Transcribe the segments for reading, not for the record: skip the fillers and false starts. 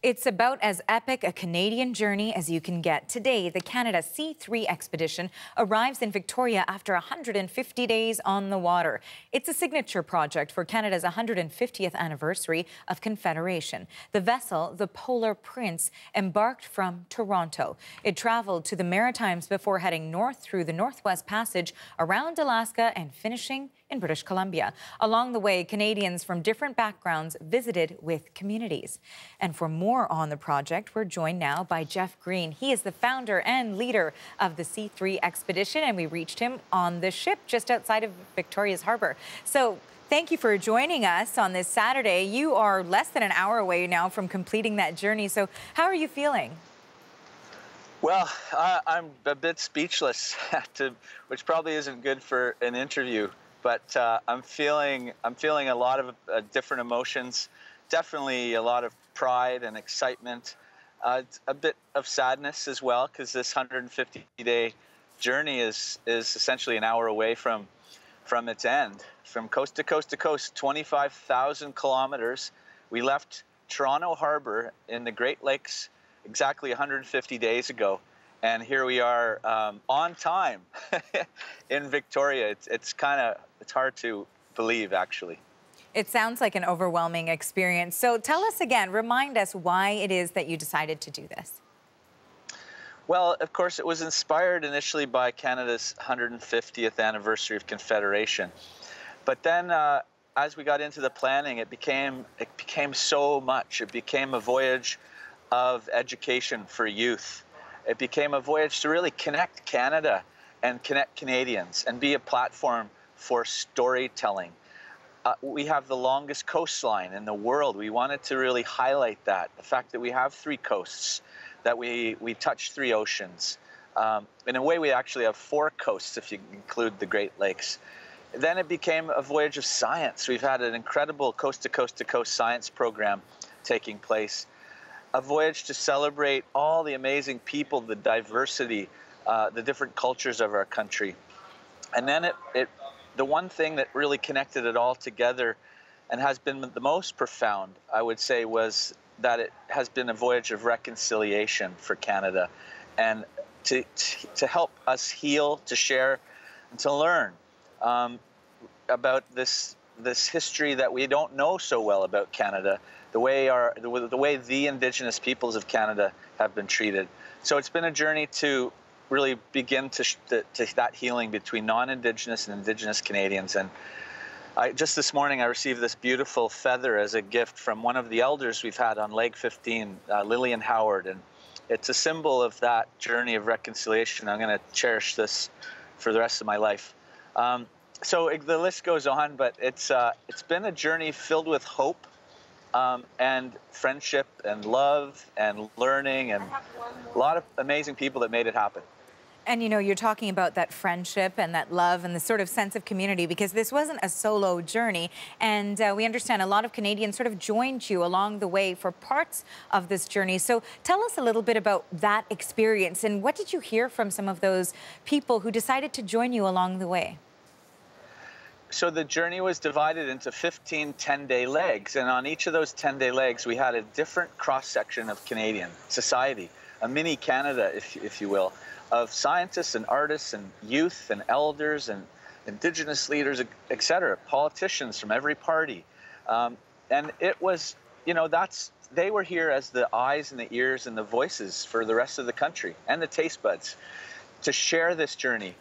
It's about as epic a Canadian journey as you can get. Today, the Canada C3 expedition arrives in Victoria after 150 days on the water. It's a signature project for Canada's 150th anniversary of Confederation. The vessel, the Polar Prince, embarked from Toronto. It traveled to the Maritimes before heading north through the Northwest Passage, around Alaska, and finishing in British Columbia. Along the way, Canadians from different backgrounds visited with communities. And for more on the project, we're joined now by Jeff Green. He is the founder and leader of the C3 expedition, and we reached him on the ship just outside of Victoria's Harbour. So thank you for joining us on this Saturday. You are less than an hour away now from completing that journey. So how are you feeling? Well, I'm a bit speechless, which probably isn't good for an interview. But I'm feeling a lot of different emotions. Definitely a lot of pride and excitement. A bit of sadness as well, because this 150-day journey is essentially an hour away from its end. From coast to coast to coast, 25,000 kilometers. We left Toronto Harbour in the Great Lakes exactly 150 days ago. And here we are on time in Victoria. It's hard to believe, actually. It sounds like an overwhelming experience. So tell us again, remind us why it is that you decided to do this. Well, of course, it was inspired initially by Canada's 150th anniversary of Confederation. But then as we got into the planning, it became so much. It became a voyage of education for youth. It became a voyage to really connect Canada and connect Canadians and be a platform for storytelling. We have the longest coastline in the world. We wanted to really highlight that, the fact that we have 3 coasts, that we touch 3 oceans. In a way, we actually have 4 coasts if you include the Great Lakes. Then it became a voyage of science. We've had an incredible coast-to-coast-to-coast science program taking place. A voyage to celebrate all the amazing people, the diversity, the different cultures of our country. And then the one thing that really connected it all together and has been the most profound, I would say, was that it has been a voyage of reconciliation for Canada, and to help us heal, to share, and to learn about this history that we don't know so well about Canada, the way the Indigenous peoples of Canada have been treated. So it's been a journey to really begin to that healing between non-Indigenous and Indigenous Canadians. And just this morning I received this beautiful feather as a gift from one of the elders we've had on Leg 15, Lillian Howard, and it's a symbol of that journey of reconciliation. I'm going to cherish this for the rest of my life. So the list goes on, but it's been a journey filled with hope and friendship and love and learning, and a lot of amazing people that made it happen. And, you know, you're talking about that friendship and that love and the sort of sense of community, because this wasn't a solo journey. And we understand a lot of Canadians sort of joined you along the way for parts of this journey. So tell us a little bit about that experience, and what did you hear from some of those people who decided to join you along the way? So the journey was divided into 15 10-day legs, and on each of those 10-day legs we had a different cross-section of Canadian society, a mini Canada, if you will, of scientists and artists and youth and elders and Indigenous leaders, etc., politicians from every party. And it was, you know, they were here as the eyes and the ears and the voices for the rest of the country, and the taste buds, to share this journey.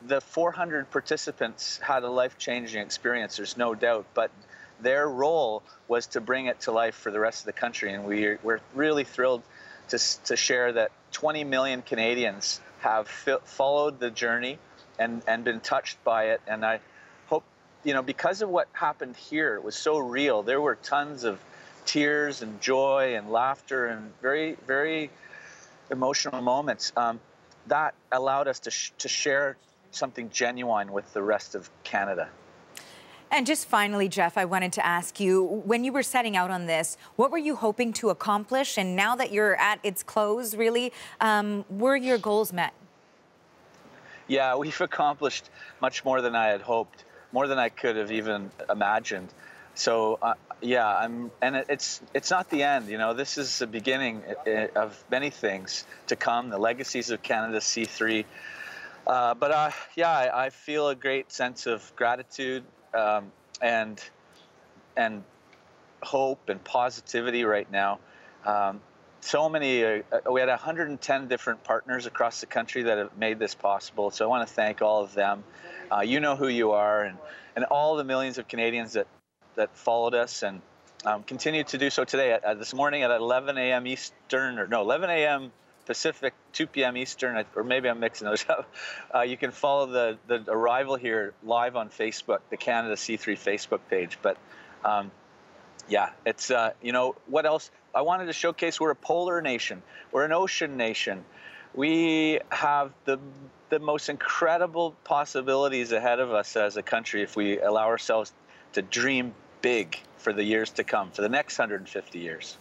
The 400 participants had a life-changing experience, there's no doubt, but their role was to bring it to life for the rest of the country. And we're really thrilled to share that 20 million Canadians have followed the journey and been touched by it. And I hope, you know, because of what happened here, it was so real. There were tons of tears and joy and laughter and very, very emotional moments. That allowed us to share something genuine with the rest of Canada. And just finally, Jeff, I wanted to ask you, when you were setting out on this, what were you hoping to accomplish? And now that you're at its close, really, were your goals met? Yeah, we've accomplished much more than I had hoped, more than I could have even imagined. So, Yeah, it's not the end. You know, this is the beginning of many things to come. The legacies of Canada's C3. Yeah, I feel a great sense of gratitude and hope and positivity right now. So many, we had 110 different partners across the country that have made this possible. So I want to thank all of them. You know who you are, and all the millions of Canadians that followed us and continue to do so today. This morning at 11 a.m. Eastern, or no, 11 a.m. Pacific, 2 p.m. Eastern, or maybe I'm mixing those up. You can follow the arrival here live on Facebook, the Canada C3 Facebook page. But yeah, it's, you know, what else? I wanted to showcase we're a polar nation. We're an ocean nation. We have the most incredible possibilities ahead of us as a country if we allow ourselves to dream big for the years to come, for the next 150 years.